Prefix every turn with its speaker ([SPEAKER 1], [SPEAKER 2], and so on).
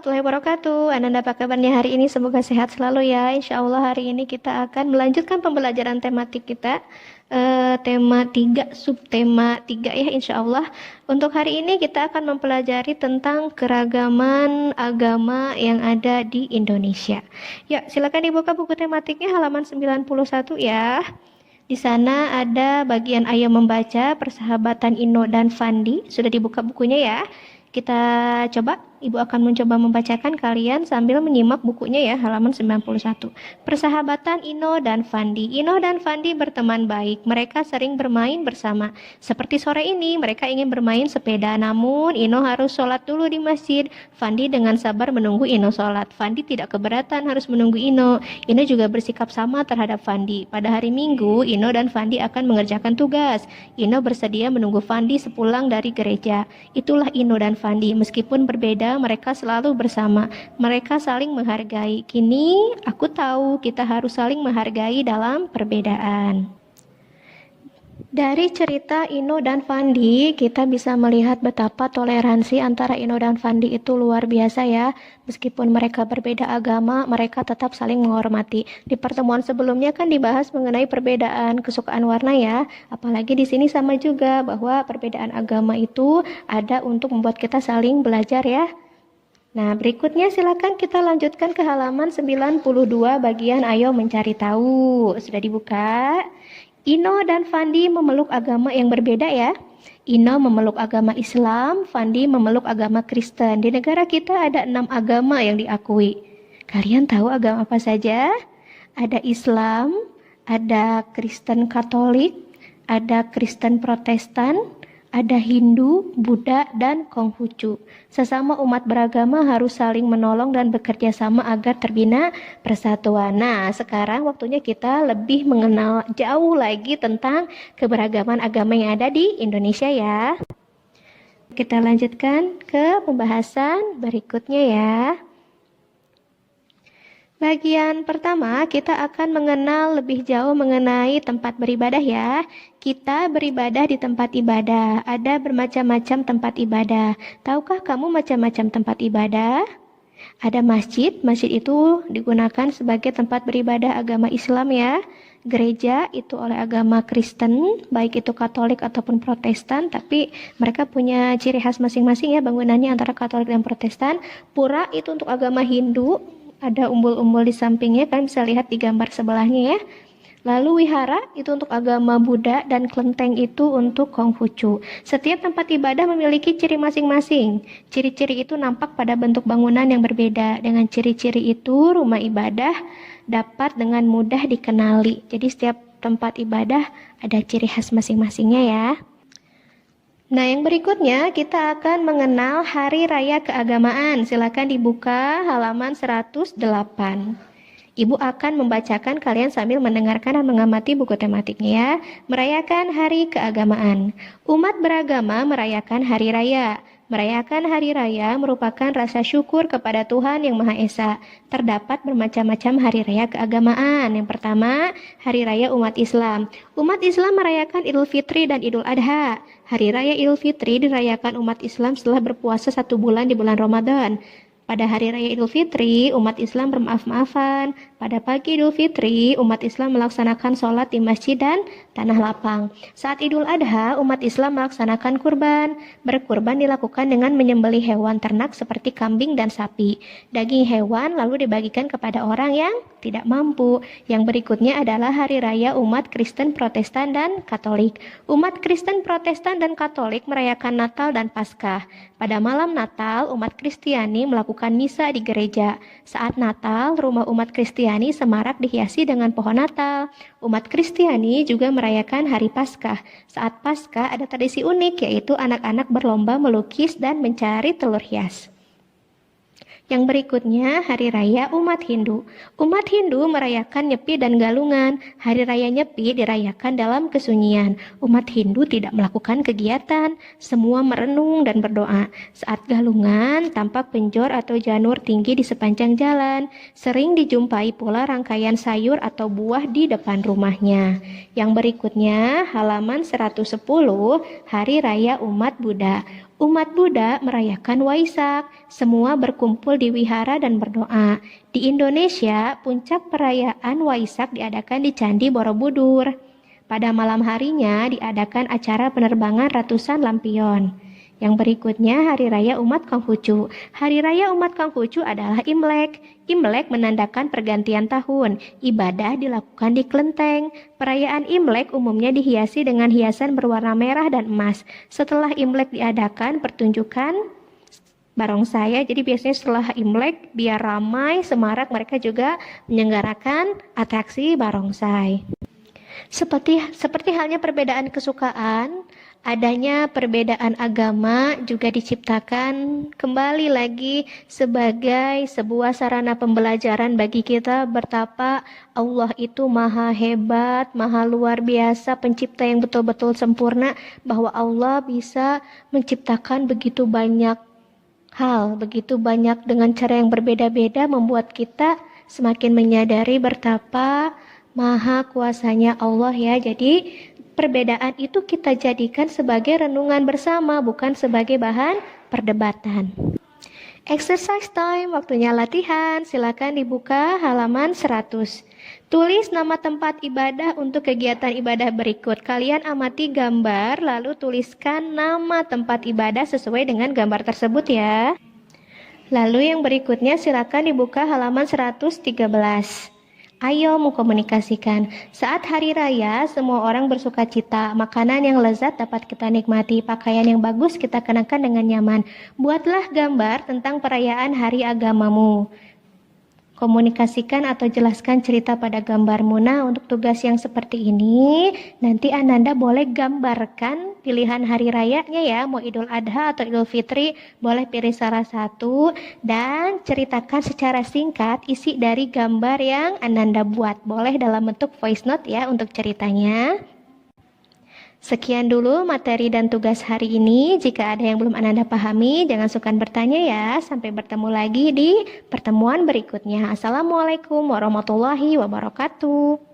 [SPEAKER 1] warahmatullahi wabarakatuh. Ananda, apa kabarnya hari ini? Semoga sehat selalu ya. Insya Allah hari ini kita akan melanjutkan pembelajaran tematik kita. Tema 3, subtema 3 ya insya Allah. Untuk hari ini kita akan mempelajari tentang keragaman agama yang ada di Indonesia. Ya, silakan dibuka buku tematiknya halaman 91 ya. Di sana ada bagian Ayo Membaca, Persahabatan Ino dan Fandi. Sudah dibuka bukunya ya. Kita coba, Ibu akan mencoba membacakan, kalian sambil menyimak bukunya ya, halaman 91. Persahabatan Ino dan Fandi. Ino dan Fandi berteman baik. Mereka sering bermain bersama. Seperti sore ini, mereka ingin bermain sepeda. Namun, Ino harus sholat dulu di masjid. Fandi dengan sabar menunggu Ino sholat. Fandi tidak keberatan harus menunggu Ino. Ino juga bersikap sama terhadap Fandi. Pada hari Minggu, Ino dan Fandi akan mengerjakan tugas. Ino bersedia menunggu Fandi sepulang dari gereja. Itulah Ino dan Fandi. Meskipun berbeda, mereka selalu bersama. Mereka saling menghargai. Kini aku tahu kita harus saling menghargai dalam perbedaan. Dari cerita Ino dan Fandi, kita bisa melihat betapa toleransi antara Ino dan Fandi itu luar biasa ya. Meskipun mereka berbeda agama, mereka tetap saling menghormati. Di pertemuan sebelumnya kan dibahas mengenai perbedaan kesukaan warna ya. Apalagi di sini sama juga bahwa perbedaan agama itu ada untuk membuat kita saling belajar ya. Nah, berikutnya silakan kita lanjutkan ke halaman 92 bagian Ayo Mencari Tahu. Sudah dibuka? Ino dan Fandi memeluk agama yang berbeda ya. Ino memeluk agama Islam, Fandi memeluk agama Kristen. Di negara kita ada 6 agama yang diakui. Kalian tahu agama apa saja? Ada Islam, ada Kristen Katolik, ada Kristen Protestan, ada Hindu, Buddha, dan Konghucu. Sesama umat beragama harus saling menolong dan bekerja sama agar terbina persatuan. Nah, sekarang waktunya kita lebih mengenal jauh lagi tentang keberagaman agama yang ada di Indonesia ya. Kita lanjutkan ke pembahasan berikutnya ya. Bagian pertama, kita akan mengenal lebih jauh mengenai tempat beribadah ya. Kita beribadah di tempat ibadah. Ada bermacam-macam tempat ibadah. Tahukah kamu macam-macam tempat ibadah? Ada masjid. Masjid itu digunakan sebagai tempat beribadah agama Islam ya. Gereja itu oleh agama Kristen, baik itu Katolik ataupun Protestan, tapi mereka punya ciri khas masing-masing ya bangunannya antara Katolik dan Protestan. Pura itu untuk agama Hindu. Ada umbul-umbul di sampingnya, kalian bisa lihat di gambar sebelahnya ya. Lalu wihara itu untuk agama Buddha dan kelenteng itu untuk Konghucu. Setiap tempat ibadah memiliki ciri masing-masing. Ciri-ciri itu nampak pada bentuk bangunan yang berbeda. Dengan ciri-ciri itu rumah ibadah dapat dengan mudah dikenali. Jadi setiap tempat ibadah ada ciri khas masing-masingnya ya. Nah, yang berikutnya kita akan mengenal Hari Raya Keagamaan. Silakan dibuka halaman 108. Ibu akan membacakan, kalian sambil mendengarkan dan mengamati buku tematiknya ya. Merayakan Hari Keagamaan. Umat beragama merayakan Hari Raya. Merayakan Hari Raya merupakan rasa syukur kepada Tuhan Yang Maha Esa. Terdapat bermacam-macam hari raya keagamaan. Yang pertama, Hari Raya umat Islam. Umat Islam merayakan Idul Fitri dan Idul Adha. Hari Raya Idul Fitri dirayakan umat Islam setelah berpuasa 1 bulan di bulan Ramadan. Pada Hari Raya Idul Fitri, umat Islam bermaaf-maafan. Pada pagi Idul Fitri, umat Islam melaksanakan sholat di masjid dan tanah lapang. Saat Idul Adha, umat Islam melaksanakan kurban. Berkurban dilakukan dengan menyembelih hewan ternak seperti kambing dan sapi. Daging hewan lalu dibagikan kepada orang yang tidak mampu. Yang berikutnya adalah Hari Raya umat Kristen, Protestan, dan Katolik. Umat Kristen, Protestan, dan Katolik merayakan Natal dan Paskah. Pada malam Natal, umat Kristiani melakukan misa di gereja. Saat Natal, rumah umat Kristiani semarak dihiasi dengan pohon Natal. Umat Kristiani juga merayakan Hari Paskah. Saat Paskah ada tradisi unik, yaitu anak-anak berlomba melukis dan mencari telur hias. Yang berikutnya, Hari Raya umat Hindu. Umat Hindu merayakan Nyepi dan Galungan. Hari Raya Nyepi dirayakan dalam kesunyian. Umat Hindu tidak melakukan kegiatan, semua merenung dan berdoa. Saat Galungan, tampak penjor atau janur tinggi di sepanjang jalan. Sering dijumpai pula rangkaian sayur atau buah di depan rumahnya. Yang berikutnya, halaman 110, Hari Raya umat Buddha. Umat Buddha merayakan Waisak. Semua berkumpul di wihara dan berdoa. Di Indonesia, puncak perayaan Waisak diadakan di Candi Borobudur. Pada malam harinya diadakan acara penerbangan ratusan lampion. Yang berikutnya Hari Raya Umat Konghucu. Hari Raya Umat Konghucu adalah Imlek. Imlek menandakan pergantian tahun. Ibadah dilakukan di kelenteng. Perayaan Imlek umumnya dihiasi dengan hiasan berwarna merah dan emas. Setelah Imlek diadakan pertunjukan barongsai. Jadi biasanya setelah Imlek biar ramai, semarak, mereka juga menyelenggarakan atraksi barongsai. Seperti halnya perbedaan kesukaan, adanya perbedaan agama juga diciptakan kembali lagi sebagai sebuah sarana pembelajaran bagi kita betapa Allah itu maha hebat, maha luar biasa, pencipta yang betul-betul sempurna, bahwa Allah bisa menciptakan begitu banyak hal, begitu banyak dengan cara yang berbeda-beda, membuat kita semakin menyadari betapa maha kuasanya Allah ya. Jadi perbedaan itu kita jadikan sebagai renungan bersama, bukan sebagai bahan perdebatan. Exercise time, waktunya latihan. Silakan dibuka halaman 100. Tulis nama tempat ibadah untuk kegiatan ibadah berikut. Kalian amati gambar, lalu tuliskan nama tempat ibadah sesuai dengan gambar tersebut ya. Lalu yang berikutnya silakan dibuka halaman 113. Ayo mengkomunikasikan. Saat hari raya, semua orang bersuka cita. Makanan yang lezat dapat kita nikmati. Pakaian yang bagus kita kenakan dengan nyaman. Buatlah gambar tentang perayaan hari agamamu. Komunikasikan atau jelaskan cerita pada gambarmu. Nah, untuk tugas yang seperti ini, nanti Ananda boleh gambarkan pilihan hari rayanya ya. Mau Idul Adha atau Idul Fitri, boleh pilih salah satu. Dan ceritakan secara singkat isi dari gambar yang Ananda buat. Boleh dalam bentuk voice note ya untuk ceritanya. Sekian dulu materi dan tugas hari ini. Jika ada yang belum Ananda pahami, jangan sukar bertanya ya. Sampai bertemu lagi di pertemuan berikutnya. Assalamualaikum warahmatullahi wabarakatuh.